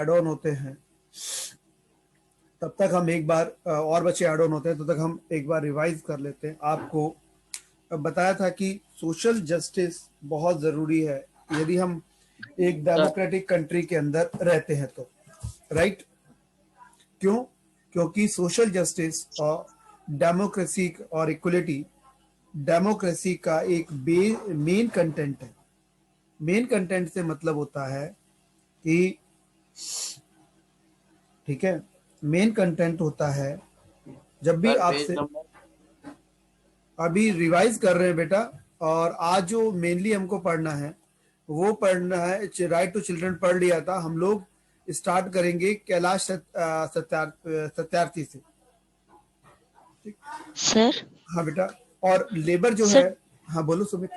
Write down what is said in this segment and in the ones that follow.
Add on होते हैं तब तक हम एक बार और बच्चे ऐड ऑन होते हैं तब तक हम एक बार रिवाइज कर लेते हैं। आपको बताया था कि सोशल जस्टिस बहुत ज़रूरी है यदि हम एक सर डेमोक्रेटिक कंट्री के अंदर रहते हैं तो, राइट? क्यों? क्योंकि सोशल जस्टिस और डेमोक्रेसी और इक्वलिटी डेमोक्रेसी का एक मेन कंटेंट है। मेन कंटेंट से मतलब होता है कि, ठीक है, मेन कंटेंट होता है जब भी सर पेज आपसे नंबर। अभी रिवाइज कर रहे हैं बेटा, और आज जो मेनली हमको पढ़ना है वो पढ़ना है, राइट टू चिल्ड्रन पढ़ लिया था हम लोग। स्टार्ट करेंगे कैलाश सत्यार्थी से। ठीक? सर हाँ बेटा। और लेबर जो है, सर हाँ बोलो सुमित।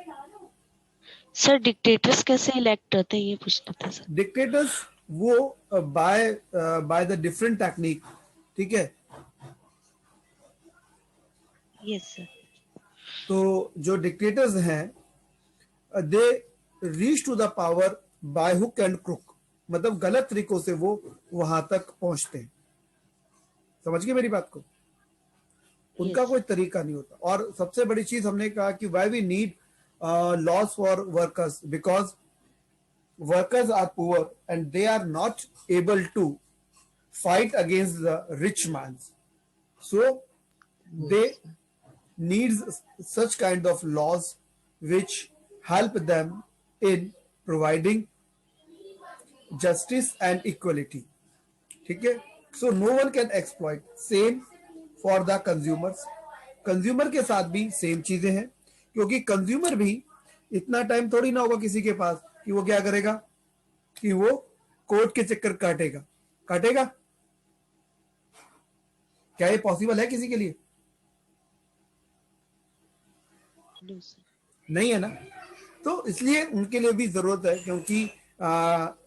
सर डिक्टेटर्स कैसे इलेक्ट होते हैं ये पूछना था सर। डिक्टेटर्स वो by by the different technique, ठीक है। Yes sir. तो जो डिक्टेटर्स हैं they reach to the power by hook and crook, मतलब गलत तरीकों से वो वहां तक पहुंचते हैं। समझ गए मेरी बात को? उनका यस कोई तरीका नहीं होता। और सबसे बड़ी चीज हमने कहा कि why we need laws for workers, because workers are poor and they are not able to fight against the rich man, so they needs such kind of laws which help them in providing justice and equality, ठीक है। So no one can exploit, same for the consumers. Consumer के साथ भी same चीजें हैं, क्योंकि consumer भी इतना टाइम थोड़ी ना होगा किसी के पास कि वो क्या करेगा, कि वो कोर्ट के चक्कर काटेगा। काटेगा क्या? ये पॉसिबल है किसी के लिए? नहीं है ना। तो इसलिए उनके लिए भी जरूरत है, क्योंकि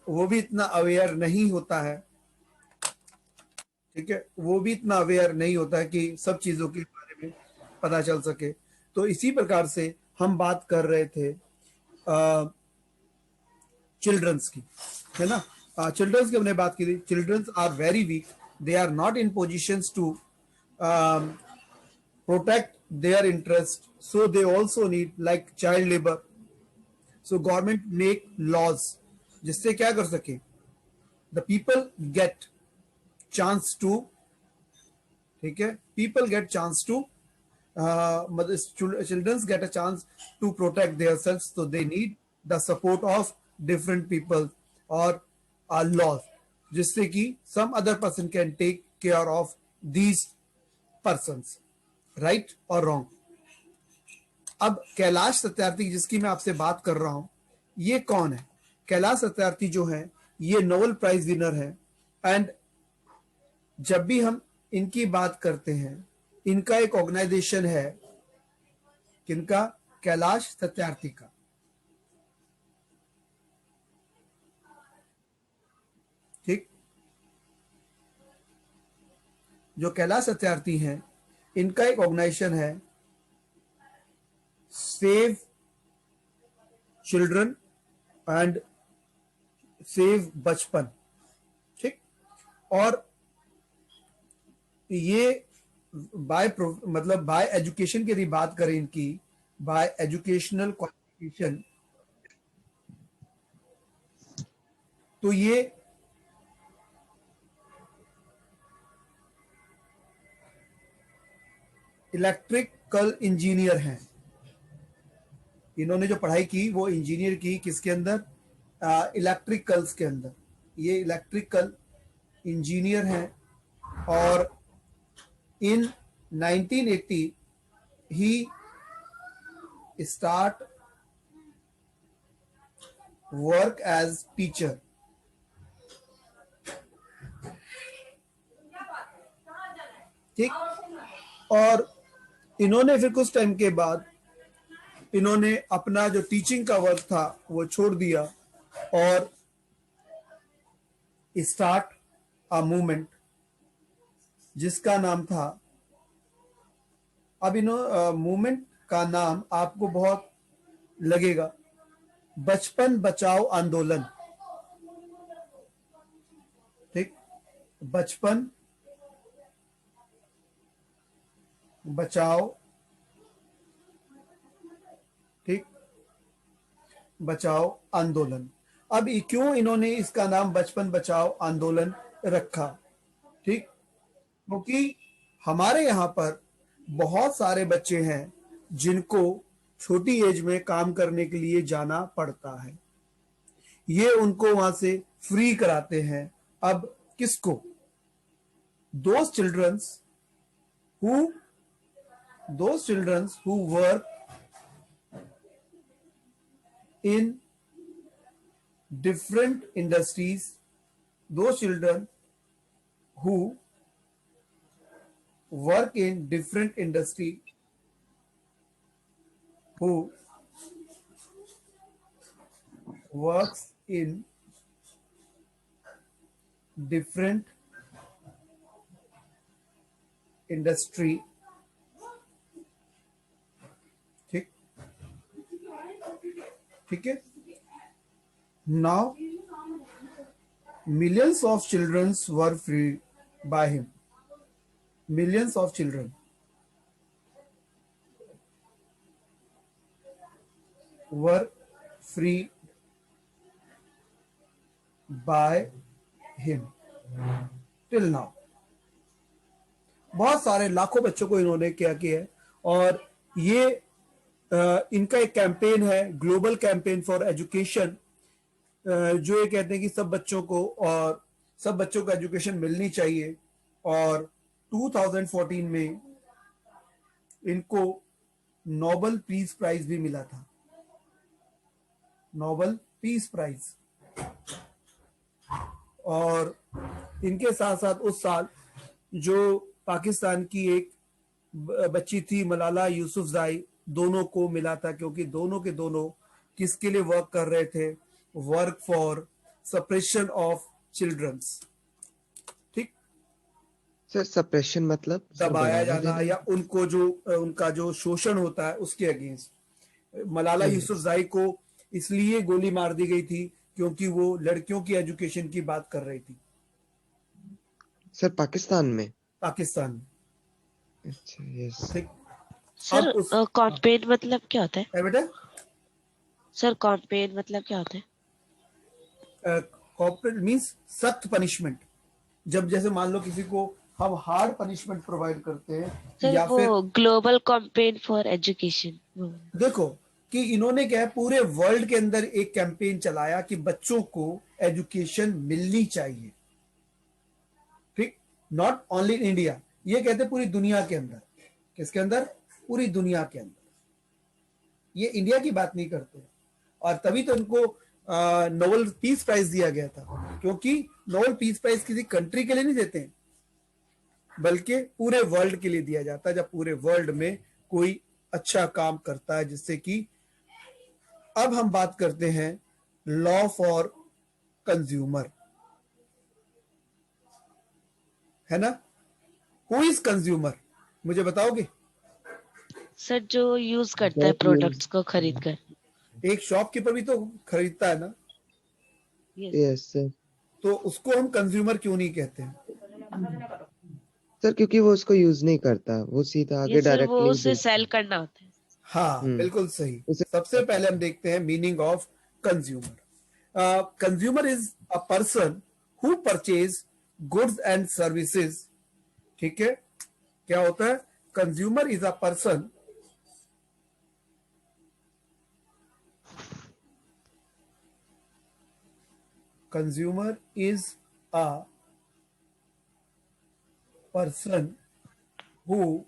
वो भी इतना अवेयर नहीं होता है, ठीक है, वो भी इतना अवेयर नहीं होता है कि सब चीजों के बारे में पता चल सके। तो इसी प्रकार से हम बात कर रहे थे चिल्ड्रंस की, है ना। चिल्ड्रंस की हमने बात की थी। Childrens are very weak, they are not in positions to protect their interest, so they also need like child labor, so government make laws जिससे क्या कर सके, the people get chance to, ठीक है, people get chance to children get a chance to protect themselves, so they need the support of different people or laws, जिससे कि some other person can take care of these persons, right or wrong। अब कैलाश सत्यार्थी जिसकी मैं आपसे बात कर रहा हूं, ये कौन है? कैलाश सत्यार्थी जो है ये नोबेल प्राइज विनर है। एंड जब भी हम इनकी बात करते हैं, इनका एक ऑर्गेनाइजेशन है, किनका? कैलाश सत्यार्थी का। ठीक, जो कैलाश सत्यार्थी हैं इनका एक ऑर्गेनाइजेशन है, सेव चिल्ड्रन एंड सेव बचपन। ठीक, और ये मतलब बाय एजुकेशन की यदि बात करें इनकी, बाय एजुकेशनल क्वालिफिकेशन, तो ये इलेक्ट्रिकल इंजीनियर हैं। इन्होंने जो पढ़ाई की वो इंजीनियर की किसके अंदर? इलेक्ट्रिकल्स के अंदर। ये इलेक्ट्रिकल इंजीनियर हैं। और इन 1980 ही स्टार्ट वर्क एज टीचर। ठीक, और इन्होंने फिर कुछ टाइम के बाद इन्होंने अपना जो टीचिंग का वर्क था वो छोड़ दिया और स्टार्ट अ मूवमेंट जिसका नाम था, अब इन्होंने मूवमेंट का नाम आपको बहुत लगेगा, बचपन बचाओ आंदोलन। ठीक, बचपन बचाओ, ठीक, बचाओ आंदोलन। अब क्यों इन्होंने इसका नाम बचपन बचाओ आंदोलन रखा? ठीक, क्योंकि हमारे यहाँ पर बहुत सारे बच्चे हैं जिनको छोटी एज में काम करने के लिए जाना पड़ता है, ये उनको वहां से फ्री कराते हैं। अब किसको? those children who those children who work in different industries, those children who work in different industry, who works in different industry, ठीक, ठीक है। Now millions of children were freed by him. Millions of children were freed by him till now. बहुत सारे लाखों बच्चों को इन्होंने क्या किया है, और ये इनका एक कैंपेन है, ग्लोबल कैंपेन फॉर एजुकेशन, जो ये कहते हैं कि सब बच्चों को एजुकेशन मिलनी चाहिए। और 2014 में इनको नोबेल पीस प्राइज भी मिला था, नोबेल पीस प्राइज। और इनके साथ साथ उस साल जो पाकिस्तान की एक बच्ची थी मलाला यूसुफजाई, दोनों को मिला था, क्योंकि दोनों के दोनों किसके लिए वर्क कर रहे थे? Work for suppression of childrens. ठीक, सर सप्रेशन मतलब दबाया बढ़ावा जाना देना? या उनको जो उनका जो शोषण होता है उसके अगेंस्ट। मलाला यूसुफजाई को इसलिए गोली मार दी गई थी क्योंकि वो लड़कियों की एजुकेशन की बात कर रही थी सर पाकिस्तान में? पाकिस्तान में। अच्छा, यस। ठीक, सर अब उस कॉम्पेन मतलब क्या होता है? है बेटा, सर कॉम्पेन मतलब क्या होता है? कॉर्पोरेट मींस सख्त पनिशमेंट। जब जैसे मान लो किसी को हम हार्ड पनिशमेंट प्रोवाइड करते हैं, सर या वो फिर ग्लोबल कॉम्पेन फॉर एजुकेशन। देखो कि इन्होंने क्या है, पूरे वर्ल्ड के अंदर एक कैंपेन चलाया कि बच्चों को एजुकेशन मिलनी चाहिए। ठीक, नॉट ओनली इन इंडिया, ये कहते हैं पूरी दुनिया के अंदर। किसके अंदर? पूरी दुनिया के अंदर। ये इंडिया की बात नहीं करते। और तभी तो इनको नोबेल पीस प्राइज दिया गया था, क्योंकि नोबेल पीस प्राइज किसी कंट्री के लिए नहीं देते हैं, बल्कि पूरे वर्ल्ड के लिए दिया जाता है, जब पूरे वर्ल्ड में कोई अच्छा काम करता है। जिससे कि अब हम बात करते हैं लॉ फॉर कंज्यूमर, है ना? हु इज कंज्यूमर, मुझे बताओगे? सर जो यूज करता है प्रोडक्ट्स को खरीद कर। एक शॉपकीपर भी तो खरीदता है ना, यस सर। तो उसको हम कंज्यूमर क्यों नहीं कहते हैं? सर क्योंकि वो उसको यूज नहीं करता, वो सीधा आगे ये सर वो डायरेक्टली उसे सेल करना होता है। हाँ, बिल्कुल सही। सबसे पहले हम देखते हैं meaning of consumer. Consumer is a person who purchase goods and services. ठीक है, क्या होता है? Consumer is a person consumer is a person who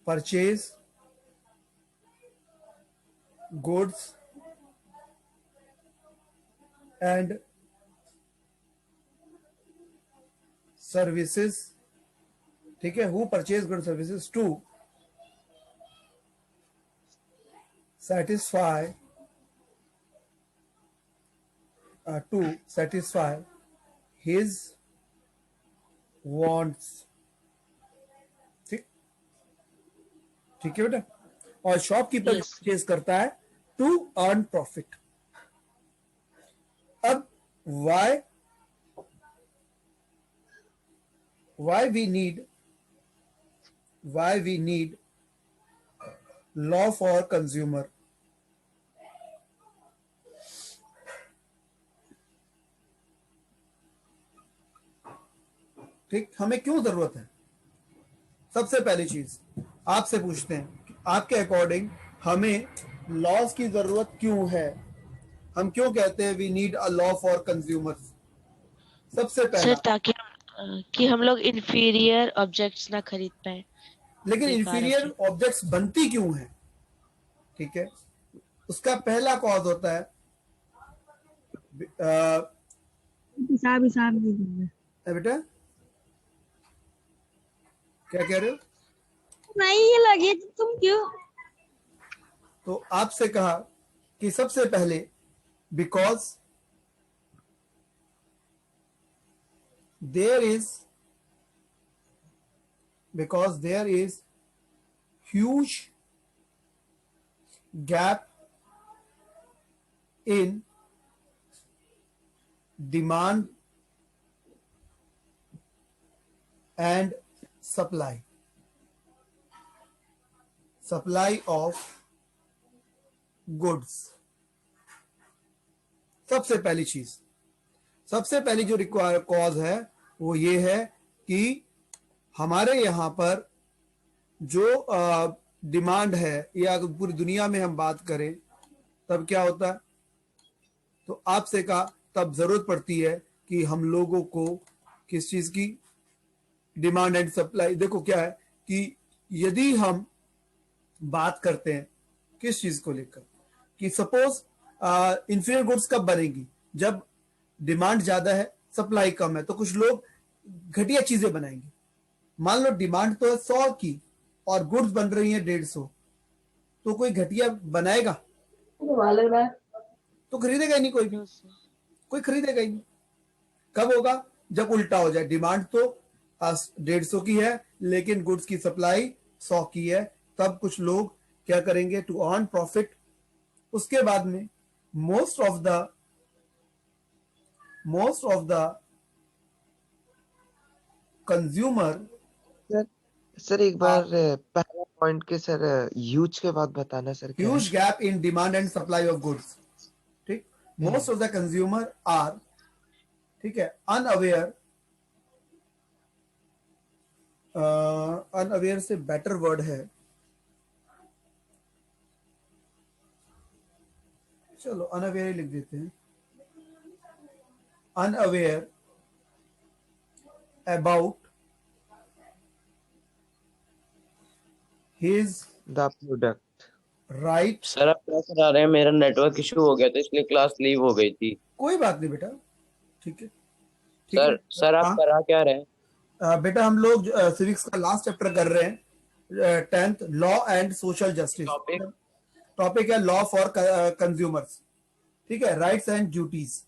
purchase goods and services। ठीक है, who purchase goods services to satisfy his wants। ठीक, ठीक है बेटा। और शॉपकीपर Yes. परचेज करता है to earn profit. why why we need why we need law for consumer. ठीक, हमें क्यों जरूरत है? सबसे पहली चीज आपसे पूछते हैं कि आपके अकॉर्डिंग हमें लॉज की जरूरत क्यों है? हम क्यों कहते हैं we need a law for consumers? सबसे सर पहला, ताकि कि हम लोग इंफीरियर ऑब्जेक्ट्स ना खरीद पाए लेकिन बेकार इंफीरियर ऑब्जेक्ट। ऑब्जेक्ट्स बनती क्यों है? ठीक है, उसका पहला कॉज होता है हिसाब हिसाब नहीं दूंगा। बेटा क्या कह रहे हो? नहीं ये लगे तो तुम क्यों? तो आपसे कहा कि सबसे पहले because there is huge gap in demand and supply of goods. सबसे पहली जो रिक्वायर कॉज है वो ये है कि हमारे यहां पर जो डिमांड है, या अगर पूरी दुनिया में हम बात करें तब क्या होता है? तो आपसे कहा तब जरूरत पड़ती है कि हम लोगों को किस चीज की? Demand and supply. देखो क्या है कि यदि हम बात करते हैं किस चीज को लेकर कि सपोज इंफीरियर गुड्स कब बनेगी? जब डिमांड ज्यादा है, सप्लाई कम है, तो कुछ लोग घटिया चीजें बनाएंगे। मान लो डिमांड तो है 100 की और गुड्स बन रही है 150, तो कोई घटिया बनाएगा? तो खरीदेगा ही नहीं कोई भी, नो सर। कोई खरीदेगा ही नहीं। कब होगा? जब उल्टा हो जाए, डिमांड तो 150 की है लेकिन गुड्स की सप्लाई 100 की है, तब कुछ लोग क्या करेंगे? To earn profit. उसके बाद में most of the consumer. Sir sir एक बार पहला पॉइंट के सर ह्यूज के बाद बताना सर क्या है? Huge gap in demand and supply of goods. ठीक, most of the consumer are, ठीक है, अनअवेयर से बेटर वर्ड है, चलो अनअवेयर ही लिख देते हैं। Unaware about his the product. Right. Sir आप क्या करा रहे हैं? मेरा नेटवर्क इशू हो गया था इसलिए क्लास लीव हो गई थी। कोई बात नहीं बेटा, ठीक है, ठीक है। सर आप हाँ करा क्या रहे हैं? बेटा हम लोग सिविक्स का लास्ट चैप्टर कर रहे हैं, 10th law and social justice. Topic topic है लॉ फॉर कंज्यूमर्स, ठीक है, राइट्स एंड ड्यूटीज।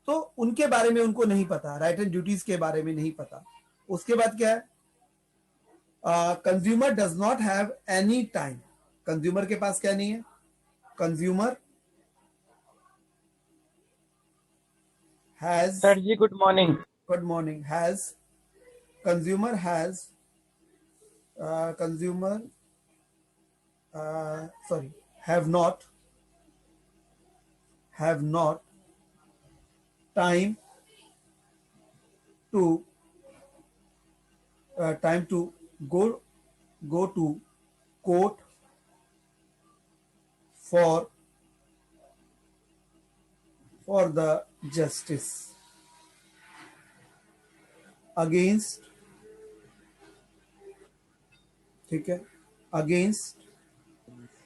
तो उनके बारे में उनको नहीं पता, राइट एंड ड्यूटीज के बारे में नहीं पता। उसके बाद क्या है? Consumer does not have any time. Consumer के पास क्या नहीं है? Consumer has, sir ji good morning. Good morning, has, consumer has, consumer sorry, have not time to go to court for the justice against, ठीक है, against,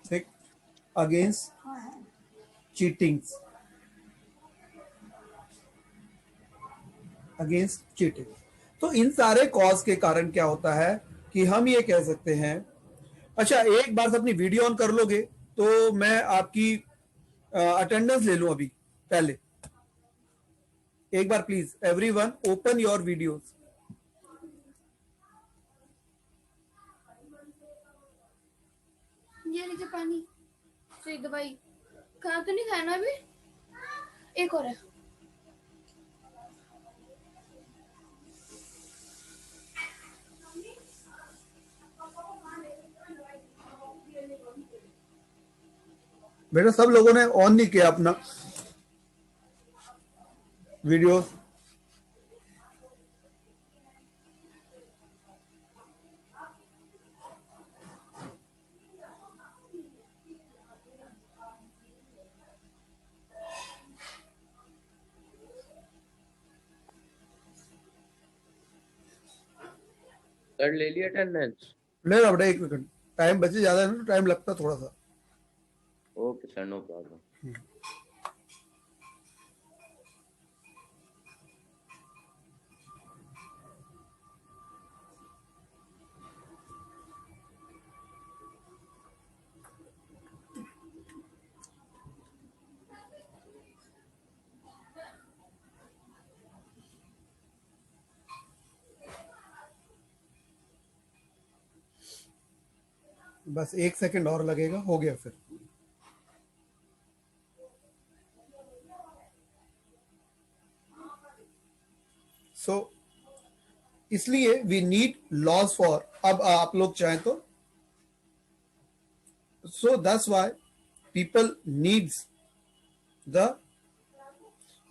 ठीक, against cheatings, against cheating. तो इन सारे कॉज के कारण क्या होता है कि हम ये कह सकते हैं। अच्छा, एक बार अपनी वीडियो ऑन कर लोगे तो मैं आपकी अटेंडेंस ले लूं। अभी पहले एक बार please everyone open your videos. ये लीजिए पानी, फिर दवाई। खाना तो नहीं खाया ना अभी? एक और है। बेटा सब लोगों ने ऑन नहीं किया अपना वीडियो। सर ले लिया अटेंडेंस? ले लो बेटा, एक मिनट, टाइम बचे ज्यादा है ना, टाइम लगता थोड़ा सा। Okay sir, no problem. बस 1 सेकंड और लगेगा, हो गया फिर। सो इसलिए वी नीड लॉज फॉर, अब आप लोग चाहें तो, so that's why people needs the,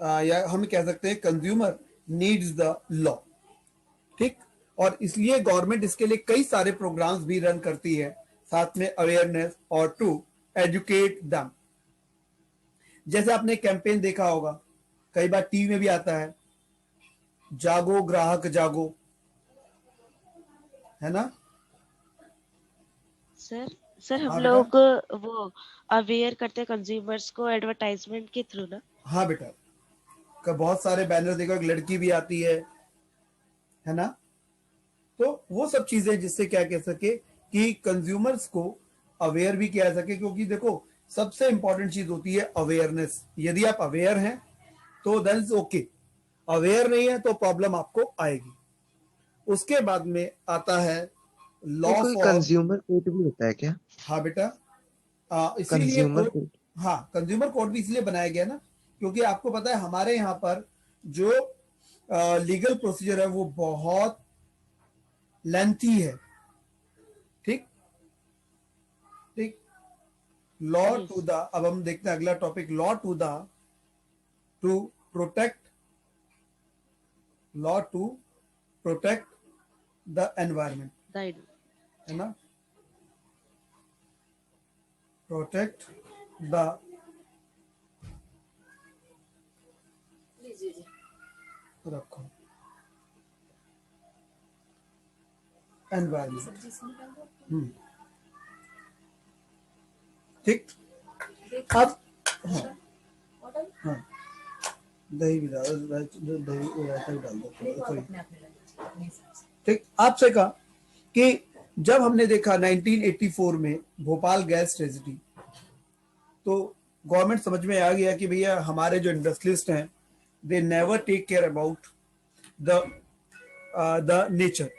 या हम कह सकते हैं कंज्यूमर नीड्स द लॉ। ठीक, और इसलिए गवर्नमेंट इसके लिए कई सारे प्रोग्राम्स भी रन करती है, साथ में अवेयरनेस और टू एजुकेट दम। जैसे आपने कैंपेन देखा होगा, कई बार टीवी में भी आता है, जागो ग्राहक जागो, है ना? सर सर हम हाँ बेटा, लोग वो अवेयर करते हैं कंज्यूमर्स को एडवर्टाइजमेंट के थ्रू ना। हाँ बेटा, का बहुत सारे बैनर देखो, एक लड़की भी आती है ना? तो वो सब चीजें जिससे क्या कह सके कि कंज्यूमर्स को अवेयर भी किया जा सके, क्योंकि देखो सबसे इंपॉर्टेंट चीज होती है अवेयरनेस। यदि आप अवेयर हैं तो देन इज ओके, अवेयर नहीं है तो प्रॉब्लम आपको आएगी। उसके बाद में आता है ये लॉ कोई फॉर, कंज्यूमर कोर्ट भी होता है क्या? हाँ बेटा, इसीलिए कंज्यूमर कोर्ट, कोर्ट। हाँ कंज्यूमर कोर्ट भी इसलिए बनाया गया ना, क्योंकि आपको पता है हमारे यहाँ पर जो लीगल प्रोसीजर है वो बहुत लेंथी है। ठीक ठीक, लॉ टू यस द, अब हम देखते हैं अगला topic, law to the, to protect, law to protect the environment, right. है ना? प्रोटेक्ट द, रखो एनवायरमेंट। ठीक, अब हाँ हाँ, दही भी डाल, दही रायता भी डाल दो। ठीक, आपसे कहा कि जब हमने देखा 1984 में भोपाल गैस ट्रेजेडी, तो गवर्नमेंट समझ में आ गया कि भैया हमारे जो इंडस्ट्रियलिस्ट हैं they never take care about the the nature,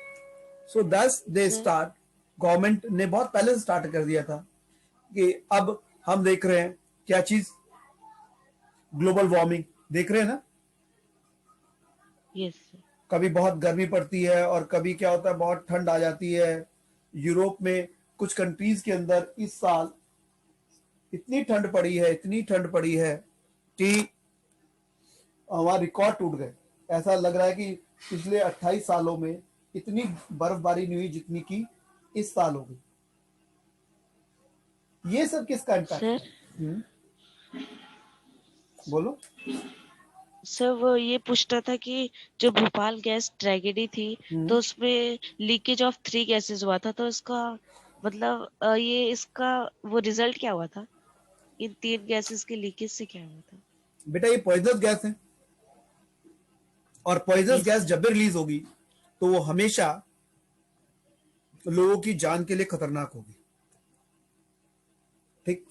so that's they sir start, government ने बहुत पहले से स्टार्ट कर दिया था कि अब हम देख रहे हैं क्या चीज, ग्लोबल वार्मिंग देख रहे हैं ना, यस सर। कभी बहुत गर्मी पड़ती है और कभी क्या होता है बहुत ठंड आ जाती है। यूरोप में कुछ कंट्रीज के अंदर इस साल इतनी ठंड पड़ी है, इतनी ठंड पड़ी है कि वहां रिकॉर्ड टूट गए। ऐसा लग रहा है कि पिछले 28 सालों में इतनी बर्फबारी नहीं हुई जितनी की इस साल हो गई। ये सब किसका इम्पैक्ट सर है? बोलो। सर वो ये पूछना था कि जो भोपाल गैस ट्रेजेडी थी तो उसमें लीकेज ऑफ 3 गैसेस हुआ था, तो इसका मतलब ये इसका वो रिजल्ट क्या हुआ था? इन 3 गैसेस के लीकेज से क्या हुआ था? बेटा ये पॉइजनस गैस है, और पॉइजनस यस गैस सर। जब भी रिलीज होगी तो वो हमेशा लोगों की जान के लिए खतरनाक होगी। ठीक,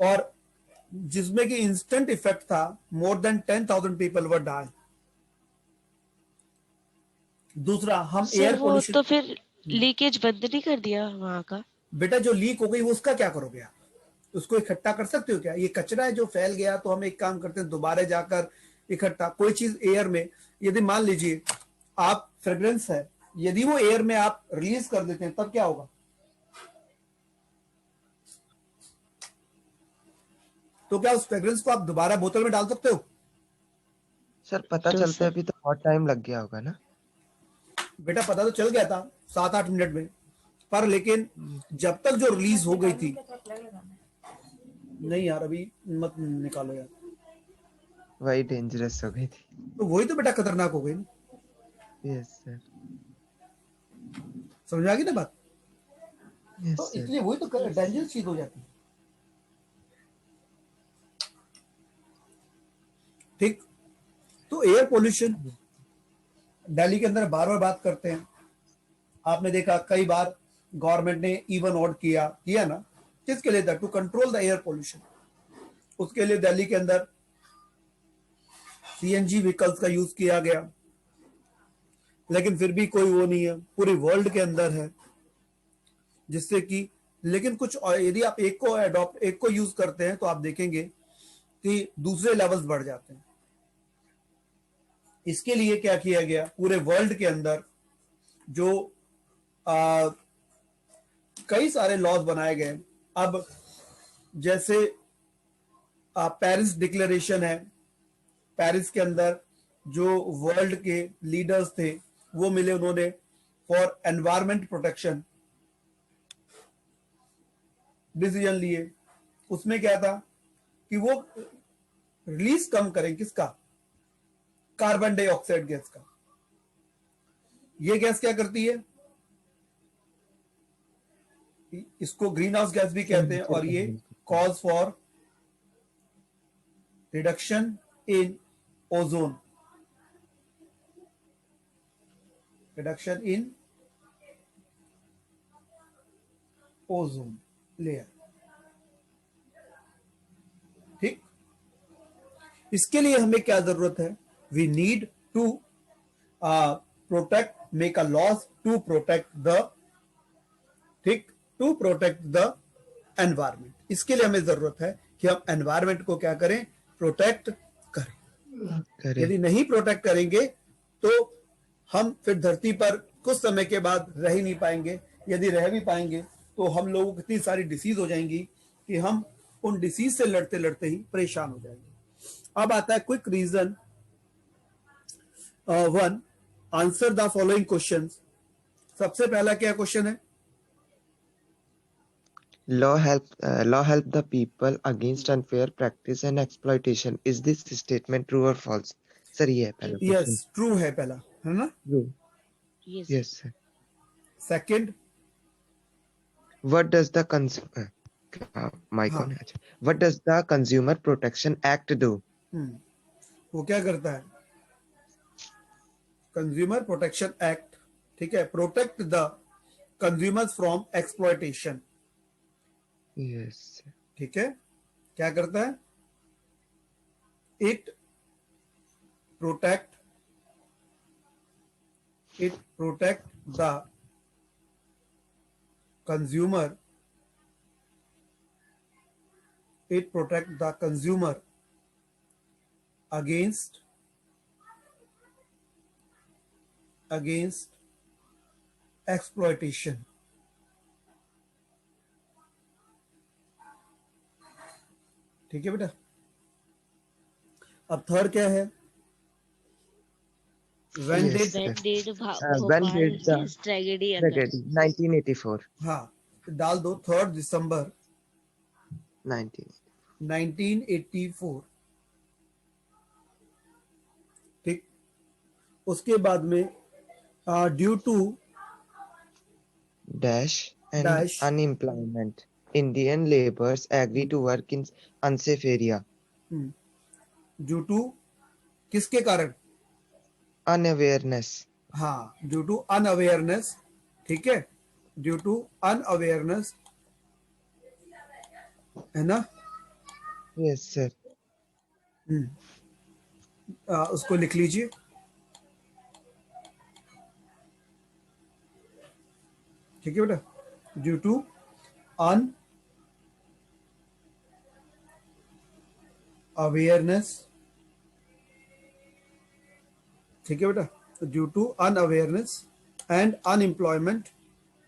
और जिसमें कि इंस्टेंट इफेक्ट था, more than 10,000 people were die. दूसरा, हम सर एयर वो पोल्यूशन, तो फिर लीकेज बंद नहीं कर दिया वहां का? बेटा जो लीक हो गई वो उसका क्या करोगे आप? उसको इकट्ठा कर सकते हो क्या? ये कचरा है जो फैल गया, तो हम एक काम करते हैं दोबारा जाकर इकट्ठा, कोई चीज एयर में, यदि मान लीजिए आप फ्रेग्रेंस है, यदि वो एयर में आप रिलीज कर देते हैं तब क्या होगा? तो क्या उस फ्रेग्रेंस को आप दोबारा बोतल में डाल सकते हो? सर पता तो चलते सर अभी तो बहुत टाइम लग गया होगा ना। बेटा पता तो चल गया था 7-8 मिनट में, पर लेकिन जब तक जो रिलीज हो गई थी, नहीं यार अभी मत निकालो यार, वही डेंजरस हो गई थी। तो वही तो बेटा खतरनाक हो गई ना। Yes sir. समझ आ गई ना बात? यस तो सर। इसलिए वही तो डेंजरस चीज हो जाती है। ठीक, तो एयर पोल्यूशन दिल्ली के अंदर बार बार बात करते हैं। आपने देखा कई बार गवर्नमेंट ने इवन ऑर्ड किया ना, किसके लिए था? To control the air pollution. उसके लिए दिल्ली के अंदर सीएनजी व्हीकल्स का यूज किया गया, लेकिन फिर भी कोई वो नहीं है, पूरे वर्ल्ड के अंदर है, जिससे कि लेकिन कुछ यदि आप एक को यूज करते हैं तो आप देखेंगे कि दूसरे लेवल्स बढ़ जाते हैं। इसके लिए क्या किया गया, पूरे वर्ल्ड के अंदर जो कई सारे लॉज बनाए गए। अब जैसे पेरिस डिक्लेरेशन है, पेरिस के अंदर जो वर्ल्ड के लीडर्स थे वो मिले, उन्होंने फॉर एनवायरमेंट प्रोटेक्शन डिसीजन लिए। उसमें क्या था कि वो रिलीज कम करें, किसका? कार्बन डाइऑक्साइड गैस का। ये गैस क्या करती है? इसको ग्रीन हाउस गैस भी कहते हैं, और ये cause for reduction in ozone, reduction in ozone layer. ठीक, इसके लिए हमें क्या जरूरत है? We need to protect, make a laws to protect the, ठीक, टू प्रोटेक्ट द एनवायरमेंट। इसके लिए हमें जरूरत है कि हम एनवायरमेंट को क्या करें? प्रोटेक्ट करें। करे। यदि नहीं प्रोटेक्ट करेंगे तो हम फिर धरती पर कुछ समय के बाद रह ही नहीं पाएंगे। यदि रह भी पाएंगे तो हम लोगों को इतनी सारी डिसीज हो जाएंगी कि हम उन डिसीज से लड़ते लड़ते ही परेशान हो जाएंगे। अब आता है quick reason 1, answer the following questions. सबसे पहला क्या क्वेश्चन है? Law help the people against unfair practice and exploitation. Is this statement true or false? Sir ये है पहला यस, क्वेश्चन। ट्रू है पहला, है ना? ट्रू। ये yes sir. Second, What does the mic हाँ, ऑन है। अच्छा। What does the Consumer Protection Act do? वो क्या करता है? कंज्यूमर प्रोटेक्शन एक्ट, ठीक है, protect the consumers from exploitation. Yes sir. ठीक है, क्या करता है? It protect the consumer, it protect the consumer against exploitation। ठीक है बेटा। अब थर्ड क्या है? when Yes, did, sir. when did When Bhopal did the gas tragedy tragedy? 1984. हाँ, डाल दो 3 दिसंबर 19. 1984। ठीक, उसके बाद में due to Dash and Dash, unemployment. Indian laborers agree to work in unsafe area. Due to किसके कारण? Unawareness. हाँ, ड्यू टू अनअवेयरनेस। ठीक है, ड्यू टू अनअवेयरनेस, है ना? Yes, sir. उसको लिख लीजिए। ठीक है बेटा, ड्यू टू अनअवेयरनेस। ठीक है बेटा, due to unawareness and unemployment,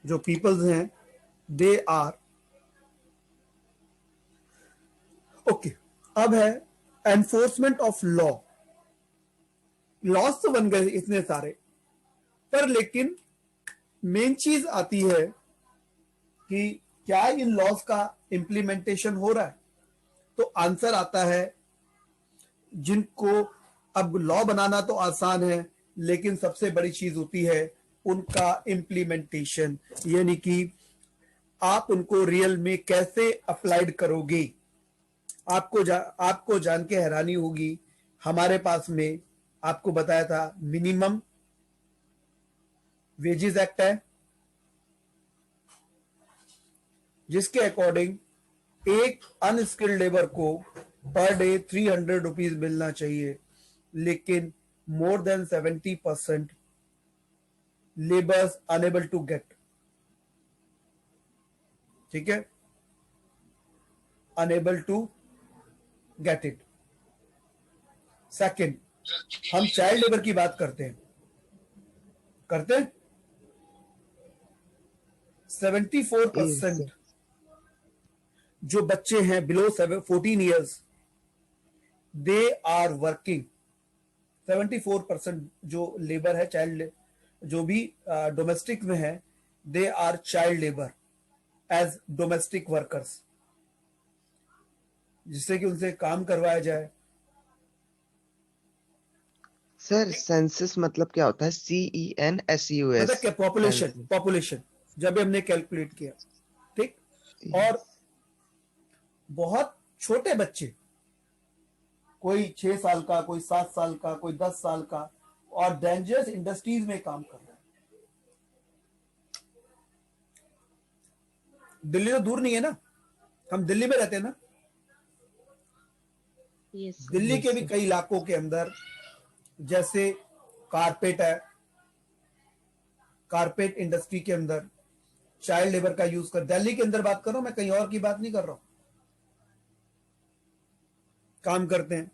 जो पीपल्स हैं दे आर ओके। अब है एनफोर्समेंट ऑफ लॉ। लॉस तो बन गए इतने सारे, पर लेकिन मेन चीज आती है कि क्या इन लॉस का इंप्लीमेंटेशन हो रहा है। तो आंसर आता है, जिनको अब लॉ बनाना तो आसान है, लेकिन सबसे बड़ी चीज होती है उनका इम्प्लीमेंटेशन, यानी कि आप उनको रियल में कैसे अप्लाइड करोगे। आपको जान के हैरानी होगी, हमारे पास में आपको बताया था मिनिमम वेजेस एक्ट है, जिसके अकॉर्डिंग एक अनस्किल्ड लेबर को पर डे 300 रुपीज मिलना चाहिए, लेकिन more than 70% labours unable to get. ठीक है, unable to get it. Second, हम चाइल्ड लेबर की बात करते हैं 74% जो बच्चे हैं below 14 years, they are working. 74% जो लेबर है चाइल्ड, जो भी डोमेस्टिक में है, they are child labour as domestic workers, जिससे कि उनसे काम करवाया जाए। सर सेंसस मतलब क्या होता है? CENSUS? मतलब क्या? पॉपुलेशन जब हमने कैलकुलेट किया, ठीक। और बहुत छोटे बच्चे, कोई 6 साल का, कोई 7 साल का, कोई 10 साल का, और डेंजरस इंडस्ट्रीज में काम कर रहा है। दिल्ली तो दूर नहीं है ना, हम दिल्ली में रहते हैं ना। यस दिल्ली के भी कई इलाकों के अंदर, जैसे कारपेट है, कारपेट इंडस्ट्री के अंदर चाइल्ड लेबर का यूज कर, दिल्ली के अंदर बात कर रहा हूं मैं, कहीं और की बात नहीं कर रहा हूं, काम करते हैं।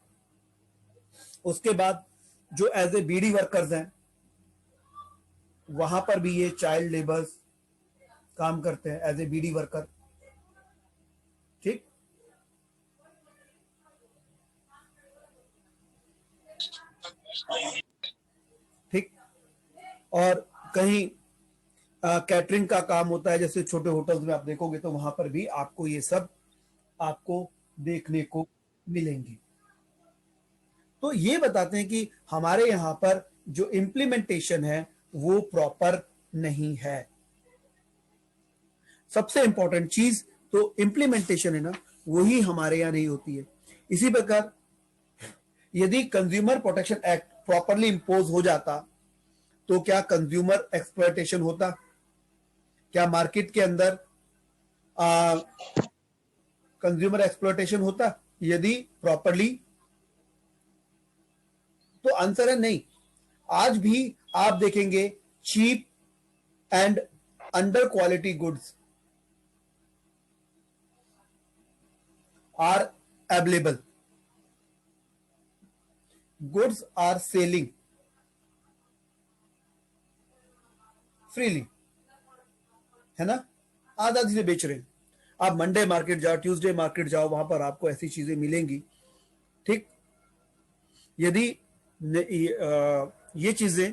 उसके बाद जो एज ए बीडी वर्कर्स हैं, वहां पर भी ये चाइल्ड लेबर्स काम करते हैं एज ए बीडी वर्कर। ठीक, ठीक। और कहीं कैटरिंग का काम होता है, जैसे छोटे होटल्स में आप देखोगे तो वहां पर भी आपको ये सब आपको देखने को मिलेंगे। तो ये बताते हैं कि हमारे यहां पर जो इम्प्लीमेंटेशन है वो प्रॉपर नहीं है। सबसे इंपॉर्टेंट चीज तो इम्प्लीमेंटेशन है ना, वही हमारे यहां नहीं होती है। इसी प्रकार यदि consumer protection act properly impose हो जाता, तो क्या कंज्यूमर एक्सप्लॉयटेशन होता? क्या मार्केट के अंदर कंज्यूमर एक्सप्लॉयटेशन होता यदि प्रॉपरली? तो आंसर है नहीं। आज भी आप देखेंगे cheap and under quality goods are available, goods are selling freely, है ना, आजादी से बेच रहे हैं। आप मंडे मार्केट जाओ, ट्यूसडे मार्केट जाओ, वहां पर आपको ऐसी चीजें मिलेंगी। ठीक, यदि ये चीजें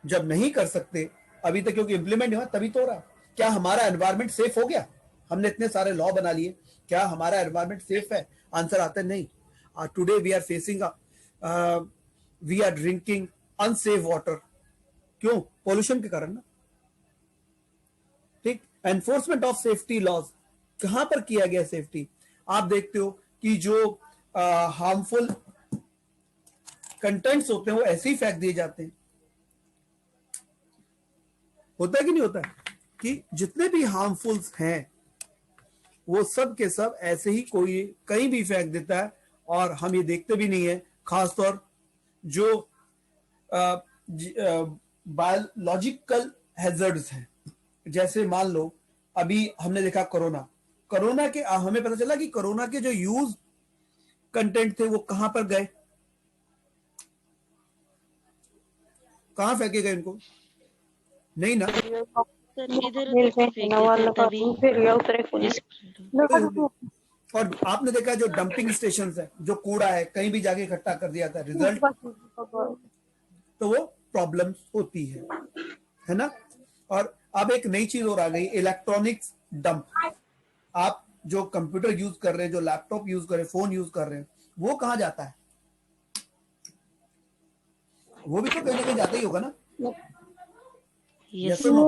जब नहीं कर सकते अभी तक, क्योंकि इंप्लीमेंट हुआ तभी तो हो रहा। क्या हमारा एनवायरमेंट सेफ हो गया? हमने इतने सारे लॉ बना लिए, क्या हमारा एनवायरमेंट सेफ है? आंसर आता है नहीं। Today we are facing, we are drinking unsafe water. क्यों? पोल्यूशन के कारण ना। ठीक, एनफोर्समेंट ऑफ सेफ्टी लॉज कहां पर किया गया? सेफ्टी आप देखते हो कि जो हार्मफुल कंटेंट्स होते हैं वो ऐसे ही फेंक दिए जाते हैं। होता है कि नहीं होता है कि जितने भी हार्मफुल हैं वो सब के सब ऐसे ही कोई कहीं भी फेंक देता है, और हम ये देखते भी नहीं है। खासतौर जो बायोलॉजिकल हैजर्ड्स हैं, जैसे मान लो अभी हमने देखा कोरोना के हमें पता चला कि कोरोना के जो यूज कंटेंट थे वो कहां पर गए, कहां फेंके गए? इनको नहीं ना। सर इधर उधर भी फेंक देते हैं, तभी और आपने देखा जो डंपिंग स्टेशन है, जो कूड़ा है कहीं भी जाके इकट्ठा कर दिया जाता है, रिजल्ट तो वो प्रॉब्लम होती है ना। और अब एक नई चीज और आ गई, इलेक्ट्रॉनिक्स डंप। आप जो कंप्यूटर यूज कर रहे हैं, जो लैपटॉप यूज कर रहे हैं, फोन यूज कर रहे हैं, वो कहाँ जाता है? वो भी तो कहीं ना कहीं जाता ही होगा ना। Yes Yes or no?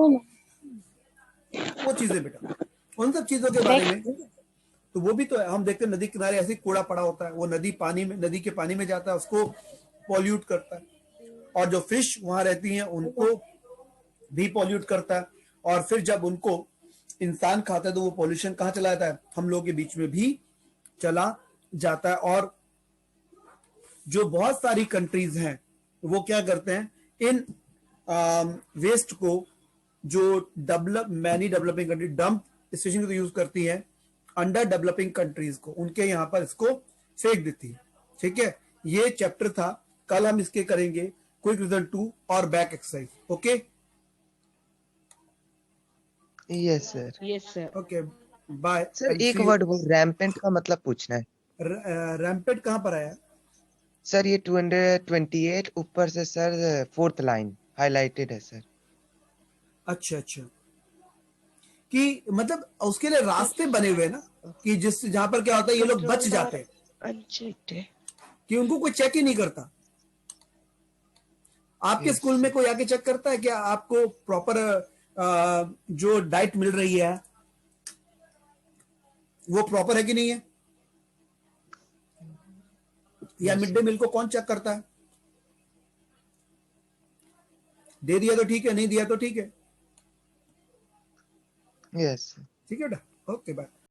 वो चीजें बेटा, उन सब चीजों के बारे में तो वो भी तो है। हम देखते हैं नदी किनारे ऐसे कूड़ा पड़ा होता है, वो नदी के पानी में जाता है, उसको पॉल्यूट करता है, और जो फिश वहां रहती हैं उनको भी पॉल्यूट करता है। और फिर जब उनको इंसान खाता है तो वो पॉल्यूशन कहाँ चला जाता है? हम लोगों के बीच में भी चला जाता है। और जो बहुत सारी कंट्रीज हैं वो क्या करते हैं, इन वेस्ट को जो many developing country dump station को यूज करती है अंडर डेवलपिंग कंट्रीज को, उनके यहाँ पर इसको फेंक देती है। ठीक है, ये चैप्टर था, कल हम इसके करेंगे क्विक रिजल्ट 2 और back exercise. Okay yes sir. Yes sir. Okay bye. Sir एक वर्ड वो रैम्पेंट का मतलब पूछना है। रैम्पेट कहाँ पर आया? सर ये 228 ऊपर से सर 4th लाइन हाईलाइटेड है सर। अच्छा अच्छा, कि मतलब उसके लिए रास्ते बने हुए हैं ना, कि जिस जहां पर क्या होता है ये लोग बच जाते हैं, अनचेक्ड है। कि उनको कोई चेक ही नहीं करता। आपके Yes, स्कूल में कोई आके चेक करता है क्या आपको प्रॉपर जो डाइट मिल रही है वो प्रॉपर है कि नहीं है? या Yes, मिड डे मील को कौन चेक करता है? दे दिया तो ठीक है, नहीं दिया तो ठीक है। यस। ठीक है बेटा, ओके बाय।